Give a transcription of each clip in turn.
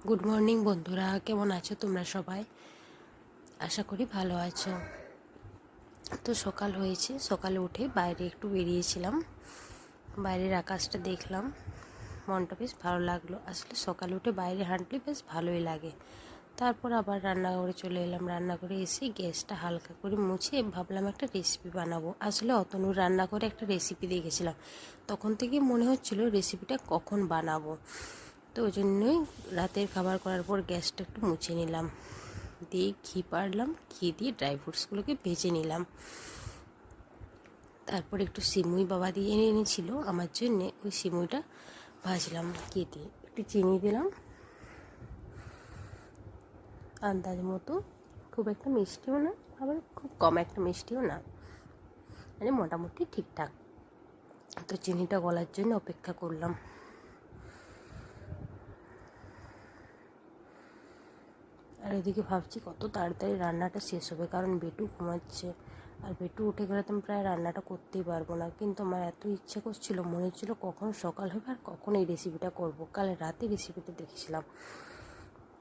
Good morning বন্ধুরা, কেমন আছো তোমরা সবাই? আশা করি ভালো আছো। তো সকাল হয়েছে, সকালে উঠে বাইরে একটু বেরিয়েছিলাম। বাইরের আকাশটা দেখলাম, মনটা বেশ ভালো লাগলো। আসলে সকালে উঠে বাইরে হাঁটলে বেশ ভালোই লাগে। তারপর আবার রান্নাঘরে চলে এলাম। রান্নাঘরে এসে গ্যাসটা হালকা করে মুছে ভাবলাম একটা রেসিপি বানাবো। আসলে অতনুর রান্নাঘরে একটা রেসিপি দেখেছিলাম, তখন থেকে মনে হচ্ছিল রেসিপিটা কখন বানাবো। তো ওই জন্যই রাতের খাবার করার পর গ্যাসটা একটু মুছে নিলাম, দিয়ে ঘি পাড়লাম, ঘি দিয়ে ড্রাই ফ্রুটসগুলোকে ভেজে নিলাম। তারপর একটু সিমুই বাবা দিয়ে এনেছিল আমার জন্যে, ওই সিমুইটা ভাজলাম ঘি দিয়ে। একটু চিনি দিলাম আন্দাজ মতো, খুব একটা মিষ্টিও না, আবার খুব কম একটা মিষ্টিও না, মানে মোটামুটি ঠিকঠাক। তো চিনিটা গলার জন্য অপেক্ষা করলাম। আর এদিকে ভাবছি কত তাড়াতাড়ি রান্নাটা শেষ হবে, কারণ বেটু ঘুমাচ্ছে। আর বেটু উঠে গেলে তো আমি প্রায় রান্নাটা করতেই পারবো না। কিন্তু আমার এত ইচ্ছে করছিল, মনে হচ্ছিল কখন সকাল হবে আর কখন এই রেসিপিটা করব। কাল রাতে রেসিপিটা দেখেছিলাম।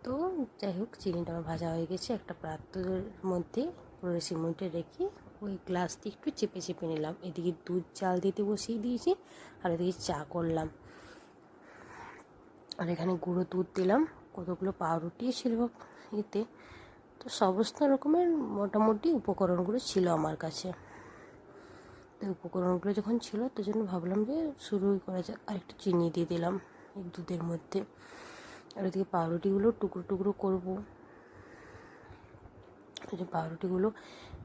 তো যাই হোক, চিনিটা আমার ভাজা হয়ে গেছে। একটা পাত্রের মধ্যে পুরো সিমুইটা রেখে ওই গ্লাস দিয়ে একটু চেপে চেপে নিলাম। এদিকে দুধ জাল দিতে বসিয়ে দিয়েছি, আর এদিকে চা করলাম। আর এখানে গুঁড়ো দুধ দিলাম, কতগুলো পাউরুটি ছিল এতে। তো সমস্ত রকমের মোটামুটি উপকরণগুলো ছিল আমার কাছে। তো উপকরণগুলো যখন ছিল, তো জন্য ভাবলাম যে শুরুই করা যাক। আর একটু চিনি দিয়ে দিলাম এই দুধের মধ্যে। আর ওদিকে পাউরুটিগুলো টুকরো টুকরো করবো। ওই যে পাউরুটিগুলো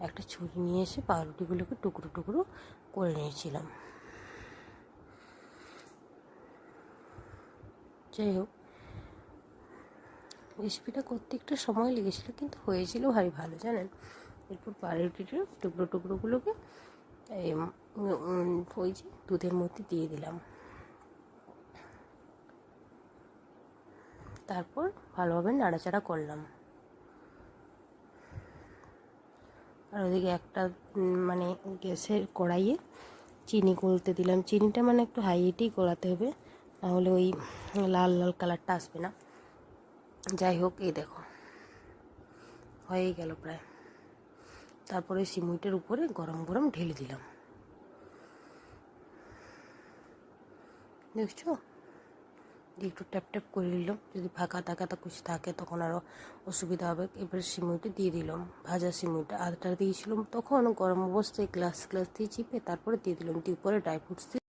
একটা ছুরি নিয়ে এসে পাউরুটিগুলোকে টুকরো টুকরো করে নিয়েছিলাম। যাই হোক, রেসিপিটা করতে একটু সময় লেগেছিলো, কিন্তু হয়েছিল ভারী ভালো, জানেন। এরপর পাউরুটির টুকরো টুকরোগুলোকে ওই যে দুধের মধ্যে দিয়ে দিলাম। তারপর ভালোভাবে নাড়াচাড়া করলাম। আর ওদিকে একটা মানে গ্যাসের কড়াইয়ে চিনি গলতে দিলাম। চিনিটা মানে একটু হাই হিটেই গলাতে হবে, নাহলে ওই লাল লাল কালারটা আসবে না। যাই হোক, এই দেখো হয়েই গেল প্রায়। তারপরে সিমুইটার উপরে গরম গরম ঢেলে দিলাম। দেখছো, দিয়ে একটু ট্যাপ ট্যাপ করে নিলাম। যদি ফাঁকা টাকা কিছু থাকে তখন আরও অসুবিধা হবে। এবার সিমুইটা দিয়ে দিলাম, ভাজা সিমুইটা আধটা দিয়েছিলাম তখন গরম অবস্থায়, গ্লাস দিয়ে চিপে তারপরে দিয়ে দিলাম, দিয়ে উপরে ড্রাই ফ্রুটস দিয়ে